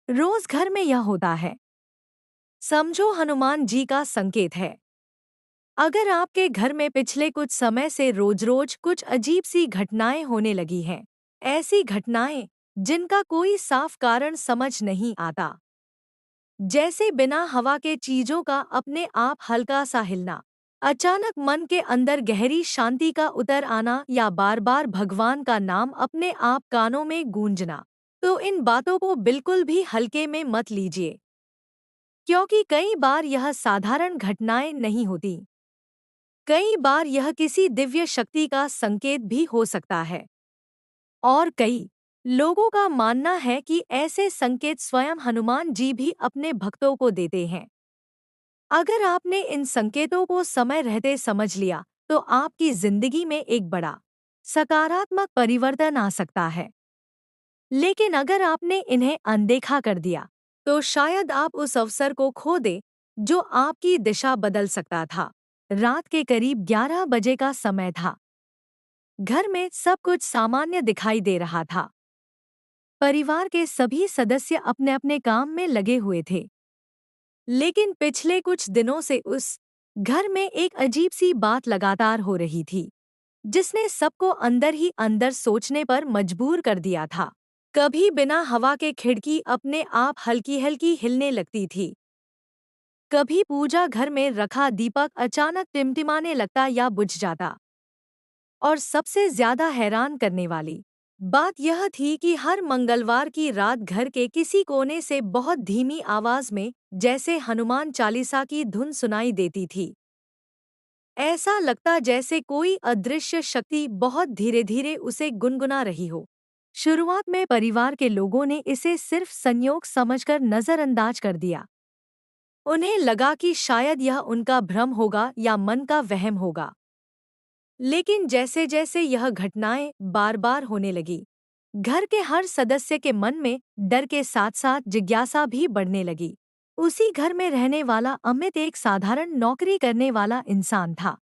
रोज घर में यह होता है। समझो हनुमान जी का संकेत है। अगर आपके घर में पिछले कुछ समय से रोज रोज कुछ अजीब सी घटनाएं होने लगी हैं, ऐसी घटनाएं जिनका कोई साफ कारण समझ नहीं आता, जैसे बिना हवा के चीजों का अपने आप हल्का सा हिलना, अचानक मन के अंदर गहरी शांति का उतर आना या बार बार भगवान का नाम अपने आप कानों में गूंजना, तो इन बातों को बिल्कुल भी हल्के में मत लीजिए, क्योंकि कई बार यह साधारण घटनाएं नहीं होती। कई बार यह किसी दिव्य शक्ति का संकेत भी हो सकता है। और कई लोगों का मानना है कि ऐसे संकेत स्वयं हनुमान जी भी अपने भक्तों को देते हैं। अगर आपने इन संकेतों को समय रहते समझ लिया, तो आपकी जिंदगी में एक बड़ा सकारात्मक परिवर्तन आ सकता है। लेकिन अगर आपने इन्हें अनदेखा कर दिया, तो शायद आप उस अवसर को खो दे जो आपकी दिशा बदल सकता था। रात के करीब 11 बजे का समय था। घर में सब कुछ सामान्य दिखाई दे रहा था। परिवार के सभी सदस्य अपने अपने काम में लगे हुए थे। लेकिन पिछले कुछ दिनों से उस घर में एक अजीब सी बात लगातार हो रही थी, जिसने सबको अंदर ही अंदर सोचने पर मजबूर कर दिया था। कभी बिना हवा के खिड़की अपने आप हल्की हल्की हिलने लगती थी। कभी पूजा घर में रखा दीपक अचानक टिमटिमाने लगता या बुझ जाता। और सबसे ज्यादा हैरान करने वाली बात यह थी कि हर मंगलवार की रात घर के किसी कोने से बहुत धीमी आवाज में, जैसे हनुमान चालीसा की धुन सुनाई देती थी। ऐसा लगता जैसे कोई अदृश्य शक्ति बहुत धीरे धीरे उसे गुनगुना रही हो। शुरुआत में परिवार के लोगों ने इसे सिर्फ संयोग समझकर नजरअंदाज कर दिया। उन्हें लगा कि शायद यह उनका भ्रम होगा या मन का वहम होगा। लेकिन जैसे जैसे यह घटनाएं बार बार होने लगी, घर के हर सदस्य के मन में डर के साथ साथ जिज्ञासा भी बढ़ने लगी। उसी घर में रहने वाला अमित एक साधारण नौकरी करने वाला इंसान था।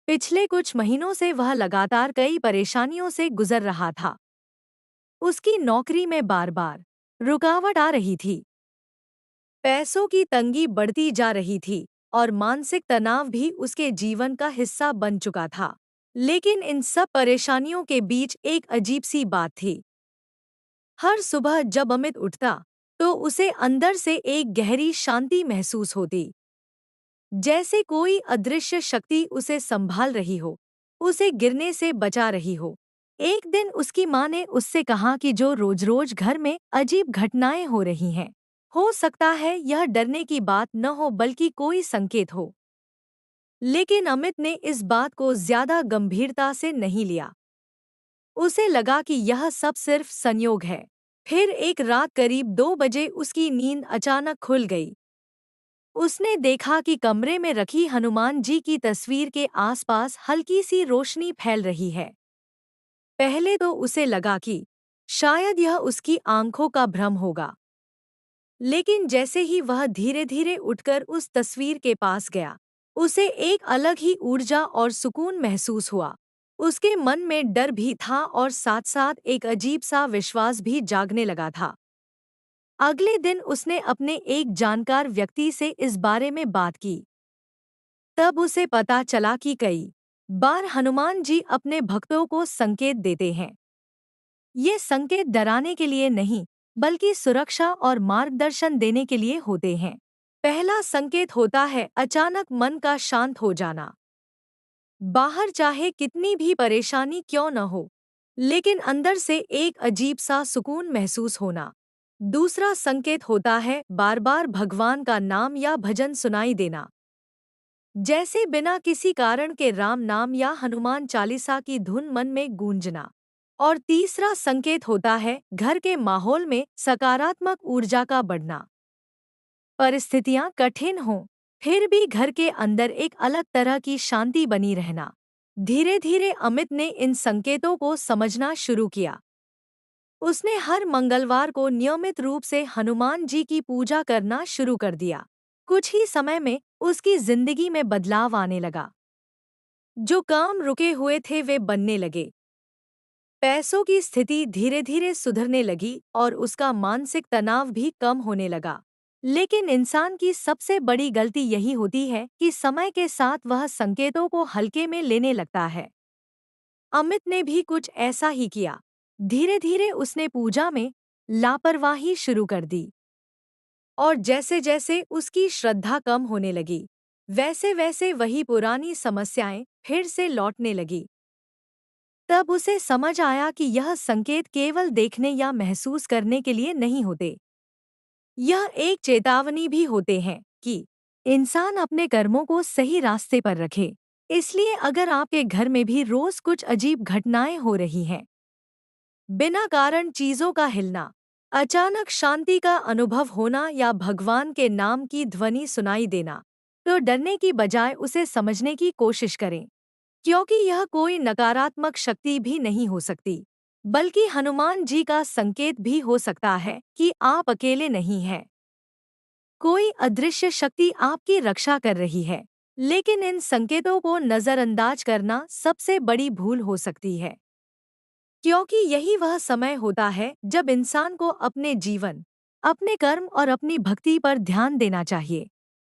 पिछले कुछ महीनों से वह लगातार कई परेशानियों से गुजर रहा था। उसकी नौकरी में बार बार रुकावट आ रही थी, पैसों की तंगी बढ़ती जा रही थी और मानसिक तनाव भी उसके जीवन का हिस्सा बन चुका था। लेकिन इन सब परेशानियों के बीच एक अजीब सी बात थी। हर सुबह जब अमित उठता, तो उसे अंदर से एक गहरी शांति महसूस होती, जैसे कोई अदृश्य शक्ति उसे संभाल रही हो, उसे गिरने से बचा रही हो। एक दिन उसकी माँ ने उससे कहा कि जो रोज रोज घर में अजीब घटनाएं हो रही हैं, हो सकता है यह डरने की बात न हो बल्कि कोई संकेत हो। लेकिन अमित ने इस बात को ज्यादा गंभीरता से नहीं लिया। उसे लगा कि यह सब सिर्फ संयोग है। फिर एक रात करीब 2 बजे उसकी नींद अचानक खुल गई। उसने देखा कि कमरे में रखी हनुमान जी की तस्वीर के आसपास हल्की सी रोशनी फैल रही है। पहले तो उसे लगा कि शायद यह उसकी आंखों का भ्रम होगा। लेकिन जैसे ही वह धीरे धीरे उठकर उस तस्वीर के पास गया, उसे एक अलग ही ऊर्जा और सुकून महसूस हुआ। उसके मन में डर भी था और साथ साथ एक अजीब सा विश्वास भी जागने लगा था। अगले दिन उसने अपने एक जानकार व्यक्ति से इस बारे में बात की। तब उसे पता चला कि कई बार हनुमान जी अपने भक्तों को संकेत देते हैं। ये संकेत डराने के लिए नहीं, बल्कि सुरक्षा और मार्गदर्शन देने के लिए होते हैं। पहला संकेत होता है अचानक मन का शांत हो जाना। बाहर चाहे कितनी भी परेशानी क्यों न हो, लेकिन अंदर से एक अजीब सा सुकून महसूस होना। दूसरा संकेत होता है बार बार भगवान का नाम या भजन सुनाई देना, जैसे बिना किसी कारण के राम नाम या हनुमान चालीसा की धुन मन में गूंजना। और तीसरा संकेत होता है घर के माहौल में सकारात्मक ऊर्जा का बढ़ना। परिस्थितियां कठिन हों, फिर भी घर के अंदर एक अलग तरह की शांति बनी रहना। धीरे धीरे अमित ने इन संकेतों को समझना शुरू किया। उसने हर मंगलवार को नियमित रूप से हनुमान जी की पूजा करना शुरू कर दिया। कुछ ही समय में उसकी जिंदगी में बदलाव आने लगा। जो काम रुके हुए थे वे बनने लगे। पैसों की स्थिति धीरे धीरे सुधरने लगी और उसका मानसिक तनाव भी कम होने लगा। लेकिन इंसान की सबसे बड़ी गलती यही होती है कि समय के साथ वह संकेतों को हल्के में लेने लगता है। अमित ने भी कुछ ऐसा ही किया। धीरे धीरे उसने पूजा में लापरवाही शुरू कर दी और जैसे जैसे उसकी श्रद्धा कम होने लगी, वैसे वैसे वही पुरानी समस्याएं फिर से लौटने लगी। तब उसे समझ आया कि यह संकेत केवल देखने या महसूस करने के लिए नहीं होते। यह एक चेतावनी भी होते हैं कि इंसान अपने कर्मों को सही रास्ते पर रखे। इसलिए अगर आपके घर में भी रोज कुछ अजीब घटनाएं हो रही हैं, बिना कारण चीजों का हिलना, अचानक शांति का अनुभव होना या भगवान के नाम की ध्वनि सुनाई देना, तो डरने की बजाय उसे समझने की कोशिश करें। क्योंकि यह कोई नकारात्मक शक्ति भी नहीं हो सकती, बल्कि हनुमान जी का संकेत भी हो सकता है कि आप अकेले नहीं हैं। कोई अदृश्य शक्ति आपकी रक्षा कर रही है। लेकिन इन संकेतों को नजरअंदाज करना सबसे बड़ी भूल हो सकती है, क्योंकि यही वह समय होता है जब इंसान को अपने जीवन, अपने कर्म और अपनी भक्ति पर ध्यान देना चाहिए।